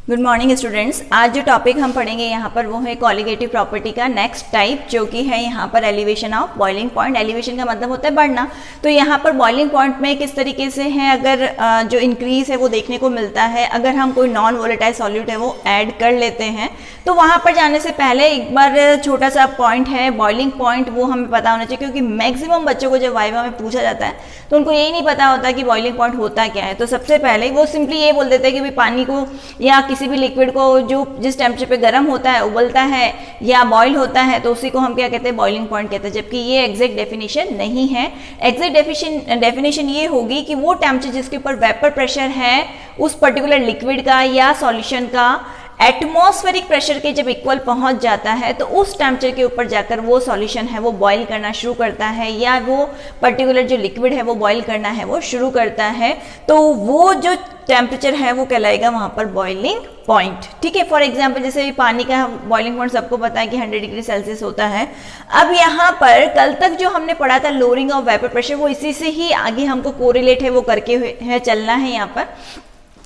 Good morning students. आज जो topic हम पढ़ेंगे यहाँ पर वो है कॉलिगेटिव प्रॉपर्टी का नेक्स्ट टाइप, जो कि है यहाँ पर elevation of boiling point. Elevation का मतलब होता है बढ़ना। तो यहाँ पर बॉइलिंग पॉइंट में किस तरीके से है, अगर जो इंक्रीज है वो देखने को मिलता है अगर हम कोई नॉन वोलेटाइल सॉल्यूट है वो ऐड कर लेते हैं। तो वहाँ पर जाने से पहले एक बार छोटा सा पॉइंट है बॉइलिंग पॉइंट, वो हमें पता होना चाहिए, क्योंकि मैक्सिमम बच्चों को जब वाइवा में पूछा जाता है तो उनको यही नहीं पता होता कि बॉइलिंग पॉइंट होता क्या है। तो सबसे पहले वो सिंपली ये बोल देते हैं कि भाई पानी को या किसी भी लिक्विड को जो जिस टेम्परेचर पे गर्म होता है, उबलता है या बॉईल होता है, तो उसी को हम क्या कहते हैं, बॉइलिंग पॉइंट कहते हैं। जबकि ये एग्जैक्ट डेफिनेशन नहीं है। एग्जैक्ट डेफिनेशन ये होगी कि वो टेम्परेचर जिसके ऊपर वेपर प्रेशर है उस पर्टिकुलर लिक्विड का या सॉल्यूशन का एटमॉस्फेरिक प्रेशर के जब इक्वल पहुंच जाता है तो उस टेम्परेचर के ऊपर जाकर वो सॉल्यूशन है वो बॉईल करना शुरू करता है, या वो पर्टिकुलर जो लिक्विड है वो बॉईल करना है वो शुरू करता है। तो वो जो टेम्परेचर है वो कहलाएगा वहां पर बॉइलिंग पॉइंट। ठीक है। फॉर एग्जांपल जैसे पानी का बॉइलिंग पॉइंट सबको पता है कि 100 डिग्री सेल्सियस होता है। अब यहाँ पर कल तक जो हमने पढ़ा था लोअरिंग ऑफ वेपर प्रेशर, वो इसी से ही आगे हमको कोरिलेट है वो करके है चलना है यहाँ पर।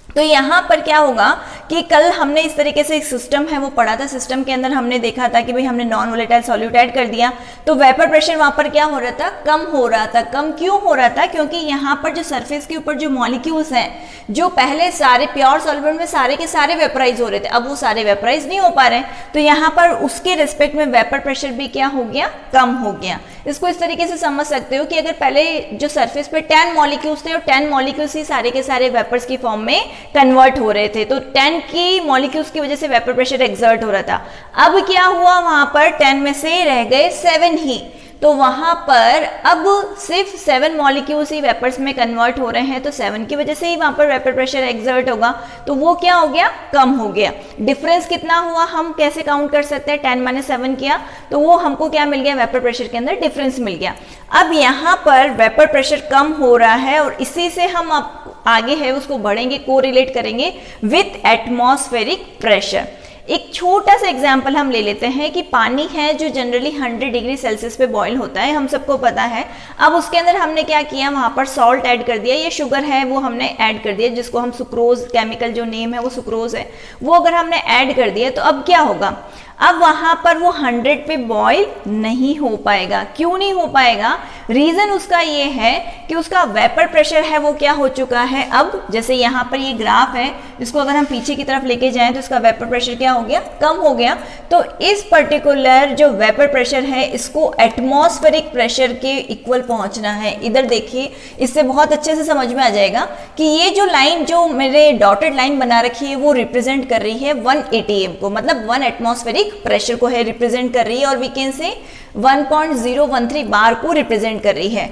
तो यहाँ पर क्या होगा कि कल हमने इस तरीके से एक सिस्टम है वो पढ़ा था। सिस्टम के अंदर हमने देखा था कि भाई हमने नॉन वोलेटाइल सॉल्यूट ऐड कर दिया तो वेपर प्रेशर वहां पर क्या हो रहा था, कम हो रहा था। कम क्यों हो रहा था? क्योंकि यहाँ पर जो सरफेस के ऊपर जो मॉलिक्यूल्स हैं जो पहले सारे प्योर सॉल्वेंट में सारे के सारे वेपराइज हो रहे थे, अब वो सारे वेपराइज नहीं हो पा रहे हैं। तो यहाँ पर उसके रिस्पेक्ट में वेपर प्रेशर भी क्या हो गया, कम हो गया। इसको इस तरीके से समझ सकते हो कि अगर पहले जो सरफेस पे 10 मॉलिक्यूल्स थे और 10 मॉलिक्यूल्स ही सारे के सारे वेपर्स की फॉर्म में कन्वर्ट हो रहे थे, तो 10 की मॉलिक्यूल्स की वजह से वेपर प्रेशर एक्सर्ट हो रहा था। अब क्या हुआ, वहां पर 10 में से रह गए 7 ही, तो वहां पर अब सिर्फ 7 मॉलिक्यूल्स ही वेपर्स में कन्वर्ट हो रहे हैं, तो 7 की वजह से ही वहां पर वेपर प्रेशर एक्सर्ट होगा, तो वो क्या हो गया, कम हो गया। डिफरेंस कितना हुआ हम कैसे काउंट कर सकते हैं, 10 - 7 किया तो वो हमको क्या मिल गया, वेपर प्रेशर के अंदर डिफरेंस मिल गया। अब यहाँ पर वेपर प्रेशर कम हो रहा है और इसी से हम अब आगे है उसको बढ़ेंगे, कोरिलेट करेंगे विथ एटमॉस्फेरिक प्रेशर। एक छोटा सा एग्जाम्पल हम ले लेते हैं कि पानी है जो जनरली 100 डिग्री सेल्सियस पे बॉईल होता है, हम सबको पता है। अब उसके अंदर हमने क्या किया, वहां पर सॉल्ट ऐड कर दिया, ये शुगर है वो हमने ऐड कर दिया, जिसको हम सुक्रोज, केमिकल जो नेम है वो सुक्रोज है, वो अगर हमने ऐड कर दिया तो अब क्या होगा, अब वहां पर वो 100 पे बॉईल नहीं हो पाएगा। क्यों नहीं हो पाएगा? रीजन उसका ये है कि उसका वेपर प्रेशर है वो क्या हो चुका है, अब जैसे यहाँ पर ये ग्राफ है, इसको अगर हम पीछे की तरफ लेके जाएं तो इसका वेपर प्रेशर क्या हो गया, कम हो गया। तो इस पर्टिकुलर जो वेपर प्रेशर है इसको एटमॉस्फेरिक प्रेशर के इक्वल पहुंचना है। इधर देखिए, इससे बहुत अच्छे से समझ में आ जाएगा कि ये जो लाइन जो मेरे डॉटेड लाइन बना रखी है वो रिप्रेजेंट कर रही है 1 atm को, मतलब 1 एटमॉस्फेरिक प्रेशर को है रिप्रेजेंट कर रही है, और वी कैन से 1.013 बार को रिप्रेजेंट कर रही है।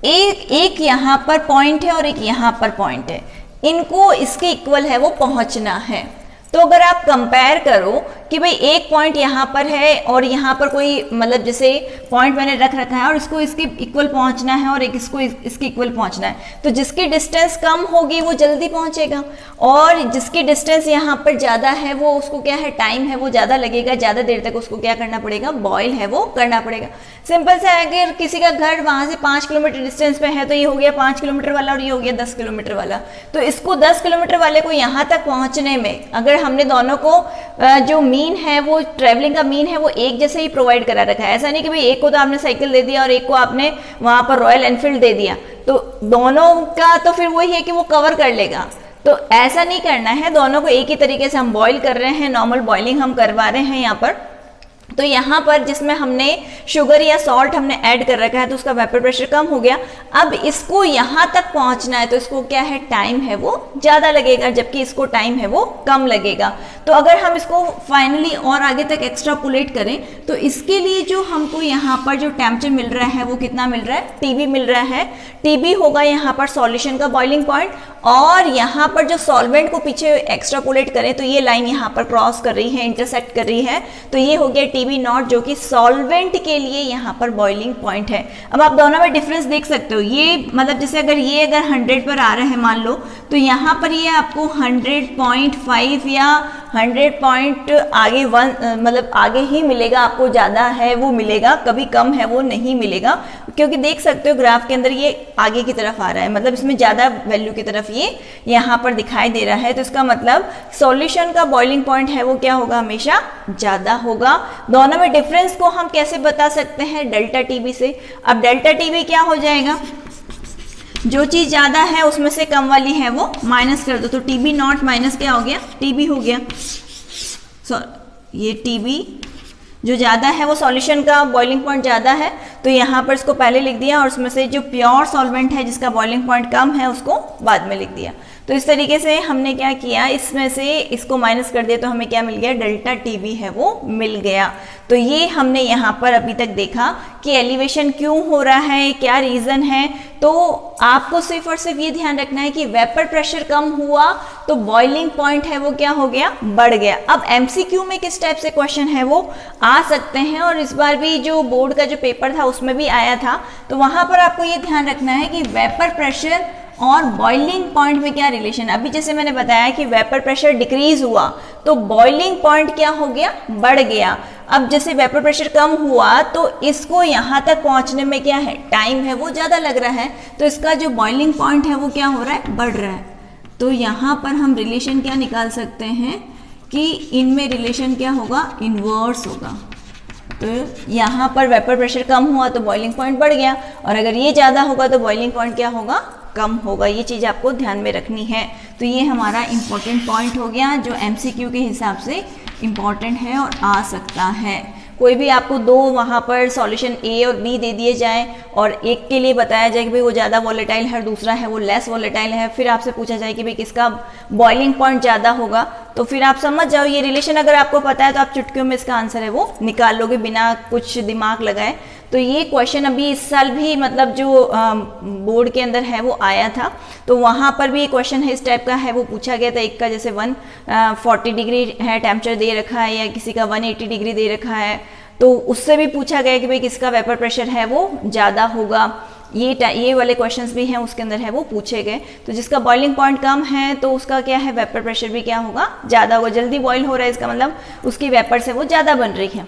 एक यहां पर पॉइंट है और एक यहां पर पॉइंट है, इनको इसके इक्वल है वो पहुंचना है। तो अगर आप कंपेयर करो कि भाई एक पॉइंट यहाँ पर है और यहाँ पर कोई मतलब जैसे पॉइंट मैंने रख रखा है और इसको इसके इक्वल पहुँचना है और एक इसको इसके इक्वल पहुँचना है, तो जिसकी डिस्टेंस कम होगी वो जल्दी पहुँचेगा, और जिसकी डिस्टेंस यहाँ पर ज़्यादा है वो उसको क्या है, टाइम है वो ज़्यादा लगेगा, ज़्यादा देर तक उसको क्या करना पड़ेगा, बॉयल है वो करना पड़ेगा। सिंपल से अगर किसी का घर वहाँ से 5 किलोमीटर डिस्टेंस पे है तो ये हो गया 5 किलोमीटर वाला और ये हो गया 10 किलोमीटर वाला, तो इसको 10 किलोमीटर वाले को यहाँ तक पहुँचने में अगर हमने दोनों को जो मीन है वो ट्रेवलिंग का मीन है वो एक जैसे ही प्रोवाइड करा रखा है। ऐसा नहीं कि भाई एक को तो आपने साइकिल दे दिया और एक को आपने वहां पर रॉयल एनफील्ड दे दिया, तो दोनों का तो फिर वही है कि वो कवर कर लेगा। तो ऐसा नहीं करना है, दोनों को एक ही तरीके से हम बॉईल कर रहे हैं, नॉर्मल बॉइलिंग हम करवा रहे हैं यहाँ पर। तो यहाँ पर जिसमें हमने शुगर या सॉल्ट हमने ऐड कर रखा है तो उसका वेपर प्रेशर कम हो गया। अब इसको यहाँ तक पहुँचना है तो इसको क्या है, टाइम है वो ज़्यादा लगेगा, जबकि इसको टाइम है वो कम लगेगा। तो अगर हम इसको फाइनली और आगे तक एक्स्ट्रापोलेट करें तो इसके लिए जो हमको यहाँ पर जो टेम्परेचर मिल रहा है वो कितना मिल रहा है, TB मिल रहा है। TB होगा यहाँ पर सॉल्यूशन का बॉइलिंग पॉइंट, और यहाँ पर जो सॉल्वेंट को पीछे एक्स्ट्रापोलेट करें तो ये लाइन यहाँ पर क्रॉस कर रही है, इंटरसेक्ट कर रही है, तो ये हो गया TB नॉट, जो कि सॉल्वेंट के लिए यहाँ पर बॉइलिंग पॉइंट है। अब आप दोनों में डिफरेंस देख सकते हो, ये मतलब जैसे अगर ये अगर 100 पर आ रहे हैं मान लो, तो यहाँ पर ये आपको 100.5 या 100 पॉइंट आगे 1 मतलब आगे ही मिलेगा, आपको ज़्यादा है वो मिलेगा, कभी कम है वो नहीं मिलेगा। क्योंकि देख सकते हो ग्राफ के अंदर ये आगे की तरफ आ रहा है, मतलब इसमें ज़्यादा वैल्यू की तरफ ये यहाँ पर दिखाई दे रहा है। तो इसका मतलब सॉल्यूशन का बॉइलिंग पॉइंट है वो क्या होगा, हमेशा ज़्यादा होगा। दोनों में डिफरेंस को हम कैसे बता सकते हैं, डेल्टा टीबी से। अब डेल्टा टीबी क्या हो जाएगा, जो चीज़ ज़्यादा है उसमें से कम वाली है वो माइनस कर दो, तो टीबी नॉट माइनस क्या हो गया, टीबी हो गया। ये टीबी जो ज़्यादा है वो सॉल्यूशन का बॉइलिंग पॉइंट ज़्यादा है, तो यहाँ पर इसको पहले लिख दिया, और उसमें से जो प्योर सॉल्वेंट है जिसका बॉइलिंग पॉइंट कम है उसको बाद में लिख दिया। तो इस तरीके से हमने क्या किया, इसमें से इसको माइनस कर दिया तो हमें क्या मिल गया, डेल्टा टीबी है वो मिल गया। तो ये हमने यहाँ पर अभी तक देखा कि एलिवेशन क्यों हो रहा है, क्या रीज़न है। तो आपको सिर्फ और सिर्फ ये ध्यान रखना है कि वेपर प्रेशर कम हुआ तो बॉइलिंग पॉइंट है वो क्या हो गया, बढ़ गया। अब एमसीक्यू में किस टाइप से क्वेश्चन है वो आ सकते हैं, और इस बार भी जो बोर्ड का जो पेपर था उसमें भी आया था, तो वहाँ पर आपको ये ध्यान रखना है कि वेपर प्रेशर और बॉइलिंग पॉइंट में क्या रिलेशन। अभी जैसे मैंने बताया कि वेपर प्रेशर डिक्रीज हुआ तो बॉइलिंग पॉइंट क्या हो गया, बढ़ गया। अब जैसे वेपर प्रेशर कम हुआ तो इसको यहाँ तक पहुँचने में क्या है, टाइम है वो ज़्यादा लग रहा है, तो इसका जो बॉइलिंग पॉइंट है वो क्या हो रहा है, बढ़ रहा है। तो यहाँ पर हम रिलेशन क्या निकाल सकते हैं कि इनमें रिलेशन क्या होगा, इनवर्स होगा। तो यहाँ पर वेपर प्रेशर कम हुआ तो बॉइलिंग पॉइंट बढ़ गया, और अगर ये ज़्यादा होगा तो बॉइलिंग पॉइंट क्या होगा, कम होगा। ये चीज़ आपको ध्यान में रखनी है। तो ये हमारा इम्पोर्टेंट पॉइंट हो गया जो एमसीक्यू के हिसाब से इम्पॉर्टेंट है और आ सकता है। कोई भी आपको दो वहाँ पर सॉल्यूशन ए और बी दे दिए जाएं और एक के लिए बताया जाए कि भाई वो ज़्यादा वॉलेटाइल है और दूसरा है वो लेस वॉलेटाइल है, फिर आपसे पूछा जाए कि भाई किसका बॉइलिंग पॉइंट ज़्यादा होगा, तो फिर आप समझ जाओ ये रिलेशन अगर आपको पता है तो आप चुटकियों में इसका आंसर है वो निकाल लोगे बिना कुछ दिमाग लगाए। तो ये क्वेश्चन अभी इस साल भी मतलब जो बोर्ड के अंदर है वो आया था, तो वहाँ पर भी क्वेश्चन है इस टाइप का है वो पूछा गया था। एक का जैसे 140 डिग्री है टेम्परेचर दे रखा है, या किसी का 180 डिग्री दे रखा है, तो उससे भी पूछा गया कि भाई किसका वेपर प्रेशर है वो ज़्यादा होगा। ये वाले क्वेश्चंस भी हैं उसके अंदर है वो पूछे गए। तो जिसका बॉइलिंग पॉइंट कम है तो उसका क्या है, वेपर प्रेशर भी क्या होगा, ज़्यादा होगा। जल्दी बॉईल हो रहा है इसका मतलब उसकी वेपर से वो ज़्यादा बन रही है।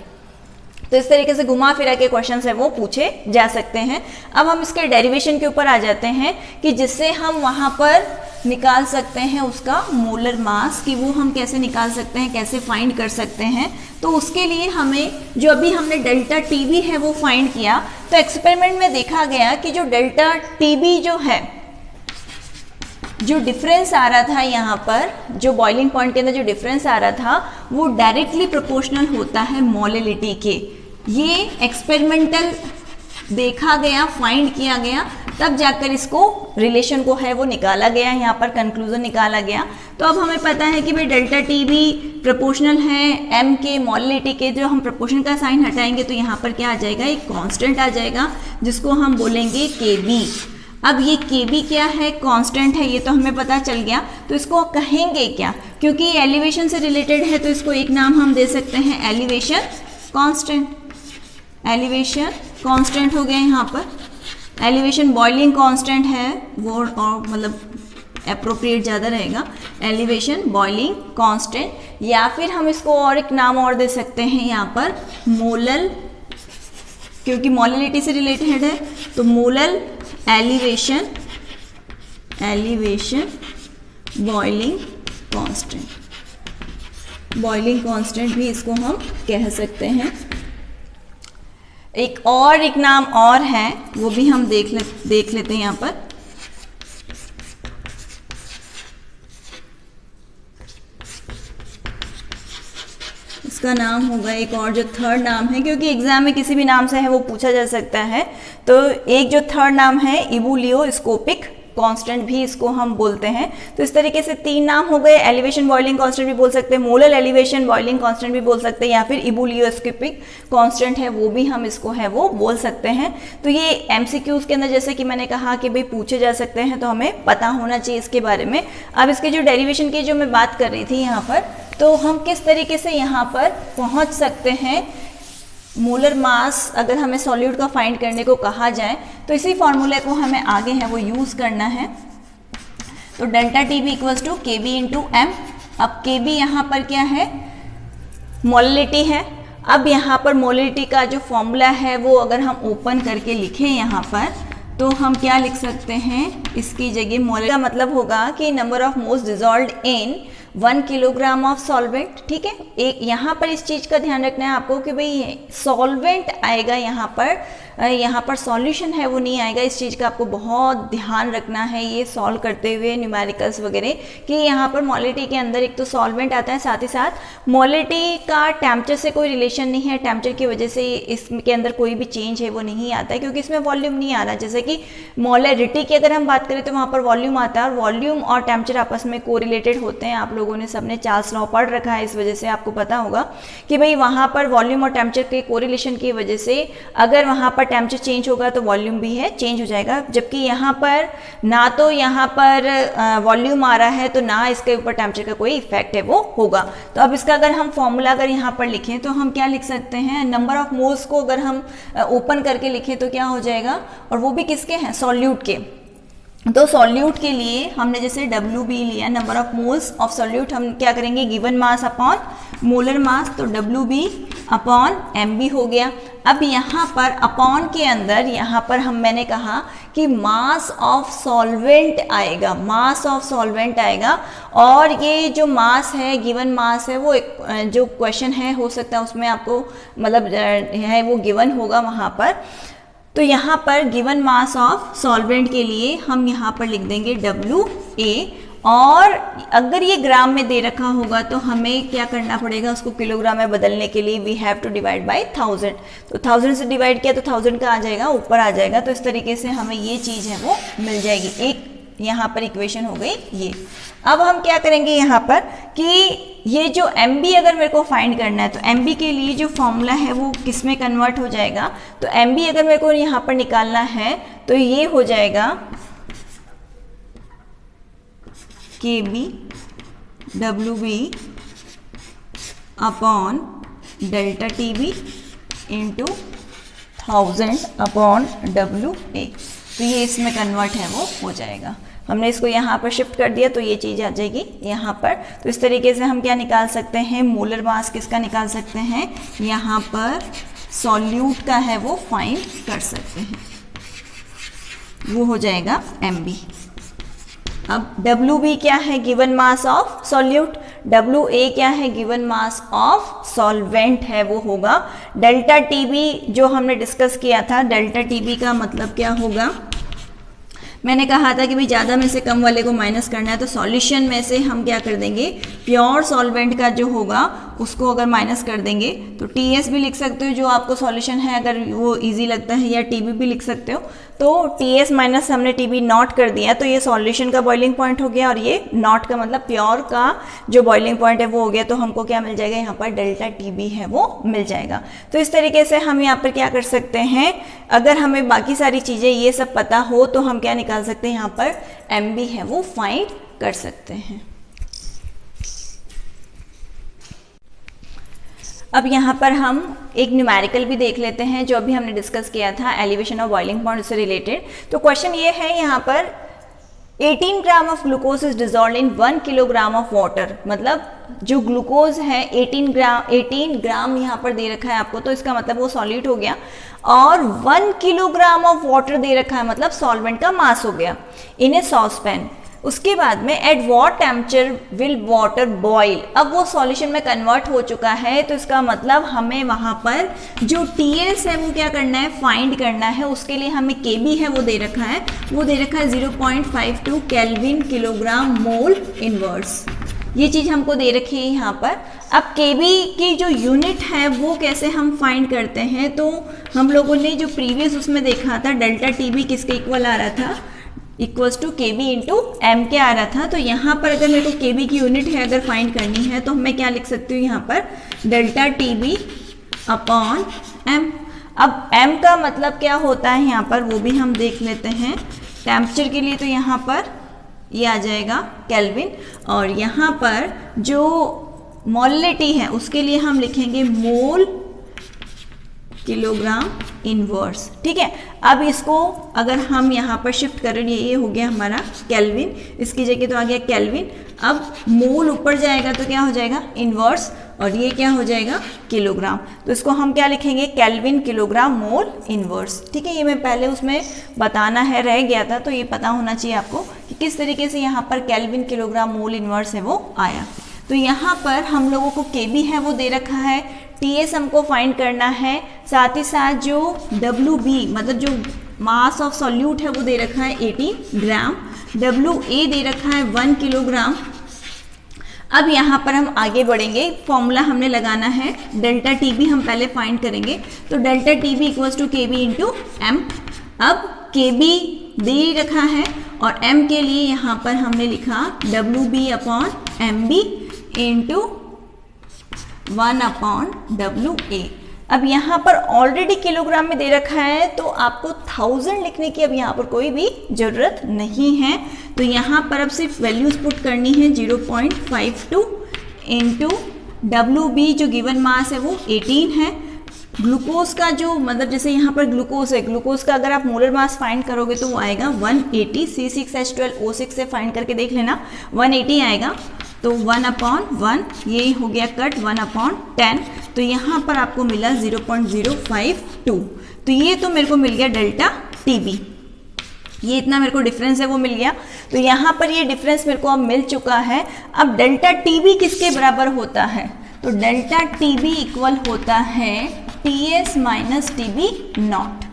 तो इस तरीके से घुमा फिरा के क्वेश्चन है वो पूछे जा सकते हैं। अब हम इसके डेरिवेशन के ऊपर आ जाते हैं कि जिससे हम वहाँ पर निकाल सकते हैं उसका मोलर मास, कि वो हम कैसे निकाल सकते हैं, कैसे फाइंड कर सकते हैं। तो उसके लिए हमें जो अभी हमने डेल्टा टीबी है वो फाइंड किया, तो एक्सपेरिमेंट में देखा गया कि जो डेल्टा टीबी जो है, जो डिफरेंस आ रहा था यहाँ पर, जो बॉइलिंग पॉइंट के अंदर जो डिफरेंस आ रहा था वो डायरेक्टली प्रोपोर्शनल होता है मोलिलिटी के। ये एक्सपेरिमेंटल देखा गया, फाइंड किया गया, तब जाकर इसको रिलेशन को है वो निकाला गया, यहाँ पर कंक्लूजन निकाला गया। तो अब हमें पता है कि भाई डेल्टा टी भी प्रोपोर्शनल है एम के मोलिलिटी के। जो हम प्रोपोर्शन का साइन हटाएंगे तो यहाँ पर क्या आ जाएगा, एक कांस्टेंट आ जाएगा जिसको हम बोलेंगे के बी। अब ये के बी क्या है, कांस्टेंट है, ये तो हमें पता चल गया। तो इसको कहेंगे क्या, क्योंकि एलिवेशन से रिलेटेड है तो इसको एक नाम हम दे सकते हैं एलिवेशन कांस्टेंट। एलिवेशन कांस्टेंट हो गया यहाँ पर। एलिवेशन बॉइलिंग कांस्टेंट है वो, और मतलब एप्रोप्रिएट ज़्यादा रहेगा, एलिवेशन बॉइलिंग कांस्टेंट। या फिर हम इसको और एक नाम और दे सकते हैं यहाँ पर मोलल, क्योंकि मोलिलिटी से रिलेटेड है तो molal elevation, elevation boiling constant. Boiling constant भी इसको हम कह सकते हैं। एक नाम और है वो भी हम देख लेते हैं यहाँ पर। इसका नाम होगा एक और, जो थर्ड नाम है, क्योंकि एग्जाम में किसी भी नाम से है वो पूछा जा सकता है। तो एक जो थर्ड नाम है इबुलियोस्कोपिक कांस्टेंट भी इसको हम बोलते हैं। तो इस तरीके से तीन नाम हो गए, एलिवेशन बॉइलिंग कांस्टेंट भी बोल सकते हैं, मोलल एलिवेशन बॉइलिंग कांस्टेंट भी बोल सकते हैं, या फिर इबुलियोस्कोपिक कांस्टेंट है वो भी हम इसको है वो बोल सकते हैं। तो ये एमसीक्यूज के अंदर जैसे कि मैंने कहा कि भाई पूछे जा सकते हैं, तो हमें पता होना चाहिए इसके बारे में। अब इसके जो डेरिवेशन की जो मैं बात कर रही थी यहाँ पर, तो हम किस तरीके से यहाँ पर पहुँच सकते हैं मोलर मास, अगर हमें सॉल्यूट का फाइंड करने को कहा जाए तो इसी फॉर्मूले को हमें आगे है वो यूज़ करना है। तो delta T B equals to K B into M. अब के बी यहाँ पर क्या है, मोलिलिटी है। अब यहाँ पर मोलिटी का जो फॉर्मूला है वो अगर हम ओपन करके लिखें यहाँ पर, तो हम क्या लिख सकते हैं, इसकी जगह मोल का मतलब होगा कि number of moles dissolved in 1 kilogram of solvent. ठीक है, एक यहाँ पर इस चीज़ का ध्यान रखना है आपको कि भाई सॉल्वेंट आएगा यहाँ पर सॉल्यूशन है वो नहीं आएगा। इस चीज़ का आपको बहुत ध्यान रखना है ये सॉल्व करते हुए न्यूमेरिकल्स वगैरह, कि यहाँ पर मोलिटी के अंदर एक तो सॉल्वेंट आता है, साथ ही साथ मोलिटी का टेम्परेचर से कोई रिलेशन नहीं है। टेम्परेचर की वजह से इसके अंदर कोई भी चेंज है वो नहीं आता है, क्योंकि इसमें वॉल्यूम नहीं आ रहा। जैसे कि मोलरिटी की अगर हम बात करें तो वहाँ पर वॉल्यूम आता है, और वॉल्यूम और टेम्परेचर आपस में कोरिलेटेड होते हैं। आप लोगों ने सबने चार्ल्स लॉ पढ़ रखा है, इस वजह से आपको पता होगा कि भाई वहाँ पर वॉल्यूम और टेम्परेचर के कोरिलेशन की वजह से अगर वहाँ पर टेम्परेचर चेंज होगा तो वॉल्यूम भी है चेंज हो जाएगा। जबकि यहाँ पर ना तो यहाँ पर वॉल्यूम आ रहा है, तो ना इसके ऊपर टेम्परेचर का कोई इफेक्ट है वो होगा। तो अब इसका अगर हम फॉर्मूला अगर यहाँ पर लिखें तो हम क्या लिख सकते हैं, नंबर ऑफ मोल्स को अगर हम ओपन करके लिखें तो क्या हो जाएगा, और वो भी किसके हैं, सॉल्यूट के। तो सॉल्यूट के लिए हमने जैसे WB लिया, number of moles of solute, हम क्या करेंगे, given mass upon molar mass, तो WB अपॉन MB हो गया। अब यहाँ पर अपॉन के अंदर यहाँ पर मैंने कहा कि मास ऑफ सॉल्वेंट आएगा, मास ऑफ सॉल्वेंट आएगा, और ये जो मास है, गिवन मास है, वो एक जो क्वेश्चन है हो सकता है उसमें आपको मतलब है वो गिवन होगा वहाँ पर। तो यहाँ पर गिवन मास ऑफ सॉल्वेंट के लिए हम यहाँ पर लिख देंगे WA, और अगर ये ग्राम में दे रखा होगा तो हमें क्या करना पड़ेगा, उसको किलोग्राम में बदलने के लिए we have to divide by 1000। तो 1000 से डिवाइड किया तो 1000 का आ जाएगा, ऊपर आ जाएगा। तो इस तरीके से हमें ये चीज़ है वो मिल जाएगी। एक यहाँ पर इक्वेशन हो गई ये। अब हम क्या करेंगे यहाँ पर कि ये जो MB अगर मेरे को फाइंड करना है, तो MB के लिए जो फॉर्मूला है वो किस में कन्वर्ट हो जाएगा, तो MB अगर मेरे को यहाँ पर निकालना है तो ये हो जाएगा KB WB upon delta TB into 1000 upon WA। तो ये इसमें कन्वर्ट है वो हो जाएगा। हमने इसको यहाँ पर शिफ्ट कर दिया तो ये चीज़ आ जाएगी यहाँ पर। तो इस तरीके से हम क्या निकाल सकते हैं, मोलर मास किसका निकाल सकते हैं, यहाँ पर सॉल्यूट का है वो फाइंड कर सकते हैं, वो हो जाएगा MB। अब WB क्या है, given mass of solute, WA क्या है, गिवन मास ऑफ सॉल्वेंट है, वो होगा डेल्टा TB जो हमने डिस्कस किया था। डेल्टा TB का मतलब क्या होगा, मैंने कहा था कि भाई ज़्यादा में से कम वाले को माइनस करना है, तो सॉल्यूशन में से हम क्या कर देंगे, प्योर सॉल्वेंट का जो होगा उसको अगर माइनस कर देंगे तो TS भी लिख सकते हो जो आपको सॉल्यूशन है अगर वो इजी लगता है, या TB भी लिख सकते हो। तो TS माइनस हमने TB नॉट कर दिया, तो ये सॉल्यूशन का बॉइलिंग पॉइंट हो गया, और ये नॉट का मतलब प्योर का जो बॉइलिंग पॉइंट है वो हो गया। तो हमको क्या मिल जाएगा, यहाँ पर डेल्टा TB है वो मिल जाएगा। तो इस तरीके से हम यहाँ पर क्या कर सकते हैं, अगर हमें बाकी सारी चीज़ें ये सब पता हो तो हम क्या निकाल सकते हैं, यहाँ पर MB है वो फाइंड कर सकते हैं। अब यहाँ पर हम एक न्यूमेरिकल भी देख लेते हैं जो अभी हमने डिस्कस किया था, एलिवेशन ऑफ बॉइलिंग पॉइंट से रिलेटेड। तो क्वेश्चन ये है यहाँ पर 18 gram of glucose is dissolved in 1 kilogram of water. मतलब जो ग्लूकोज है 18 ग्राम यहाँ पर दे रखा है आपको, तो इसका मतलब वो सॉल्यूट हो गया, और 1 किलोग्राम ऑफ वाटर दे रखा है, मतलब सॉल्वेंट का मास हो गया इन ए सॉसपैन। उसके बाद में at what temperature will water boil. अब वो सॉल्यूशन में कन्वर्ट हो चुका है, तो इसका मतलब हमें वहाँ पर जो TS है वो क्या करना है, फाइंड करना है। उसके लिए हमें KB है वो दे रखा है, वो दे रखा है 0.52 केल्विन किलोग्राम मोल इनवर्स। ये चीज़ हमको दे रखी है यहाँ पर। अब KB की जो यूनिट है वो कैसे हम फाइंड करते हैं, तो हम लोगों ने जो प्रीवियस उसमें देखा था डेल्टा TB किसके इक्वल आ रहा था, equals to KB into M के आ रहा था। तो यहाँ पर अगर मेरे को KB की यूनिट है अगर फाइंड करनी है तो मैं क्या लिख सकती हूँ, यहाँ पर डेल्टा TB अपॉन M। अब M का मतलब क्या होता है यहाँ पर वो भी हम देख लेते हैं। टेम्परेचर के लिए तो यहाँ पर ये आ जाएगा केल्विन, और यहाँ पर जो मोलिटी है उसके लिए हम लिखेंगे मोल किलोग्राम इनवर्स। ठीक है, अब इसको अगर हम यहाँ पर शिफ्ट करें, ये हो गया हमारा केल्विन, इसकी जगह तो आ गया केल्विन। अब मोल ऊपर जाएगा तो क्या हो जाएगा इनवर्स, और ये क्या हो जाएगा किलोग्राम। तो इसको हम क्या लिखेंगे केल्विन किलोग्राम मोल इनवर्स। ठीक है, ये मैं पहले उसमें बताना है रह गया था, तो ये पता होना चाहिए आपको कि किस तरीके से यहाँ पर केल्विन किलोग्राम मोल इनवर्स है वो आया। तो यहाँ पर हम लोगों को केबी है वो दे रखा है, टीएस हमको फाइंड करना है, साथ ही साथ जो डब्ल्यूबी मतलब जो मास ऑफ सॉल्यूट है वो दे रखा है 18 ग्राम, डब्ल्यूए दे रखा है 1 किलोग्राम। अब यहाँ पर हम आगे बढ़ेंगे, फॉर्मूला हमने लगाना है डेल्टा टी बी हम पहले फाइंड करेंगे। तो delta T B equals to K B into M. अब के बी दे रखा है और m के लिए यहाँ पर हमने लिखा W B upon M B into 1 upon W A. अब यहाँ पर ऑलरेडी किलोग्राम में दे रखा है तो आपको 1000 लिखने की अब यहाँ पर कोई भी ज़रूरत नहीं है। तो यहाँ पर अब सिर्फ वैल्यूज पुट करनी है 0.52 इंटू डब्ल्यू बी जो गिवन मास है वो 18 है। ग्लूकोज का जो मतलब जैसे यहाँ पर ग्लूकोज है, ग्लूकोज का अगर आप मोलर मास फाइंड करोगे तो वो आएगा 180, C6H12O6 से फाइंड करके देख लेना 180 आएगा। तो 1/1 ये हो गया कट 1/10। तो यहाँ पर आपको मिला 0.052। तो ये तो मेरे को मिल गया डेल्टा टीबी, ये इतना मेरे को डिफरेंस है वो मिल गया। तो यहाँ पर ये डिफरेंस मेरे को अब मिल चुका है। अब डेल्टा टीबी किसके बराबर होता है? तो डेल्टा टीबी इक्वल होता है टीएस माइनस टीबी नॉट।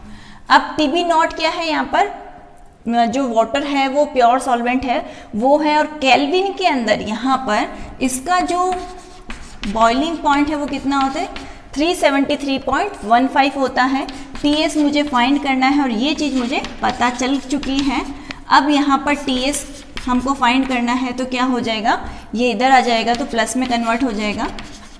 अब टीबी नॉट क्या है? यहाँ पर जो वाटर है वो प्योर सॉल्वेंट है वो है, और केल्विन के अंदर यहाँ पर इसका जो बॉइलिंग पॉइंट है वो कितना होता है? 373.15 होता है। टीएस मुझे फाइंड करना है और ये चीज़ मुझे पता चल चुकी है। अब यहाँ पर टीएस हमको फाइंड करना है तो क्या हो जाएगा, ये इधर आ जाएगा तो प्लस में कन्वर्ट हो जाएगा।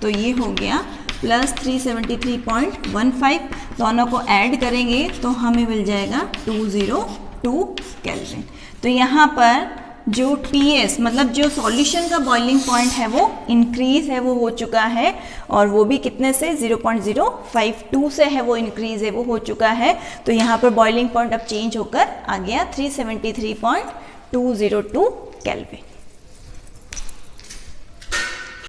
तो ये हो गया प्लस 373.15, दोनों को ऐड करेंगे तो हमें मिल जाएगा 202 केल्विन। तो यहाँ पर जो टीएस मतलब जो सॉल्यूशन का बॉइलिंग पॉइंट है वो इंक्रीज है वो हो चुका है, और वो भी कितने से 0.052 से है वो इंक्रीज है वो हो चुका है। तो यहाँ पर बॉइलिंग पॉइंट अब चेंज होकर आ गया 373.202 केल्विन।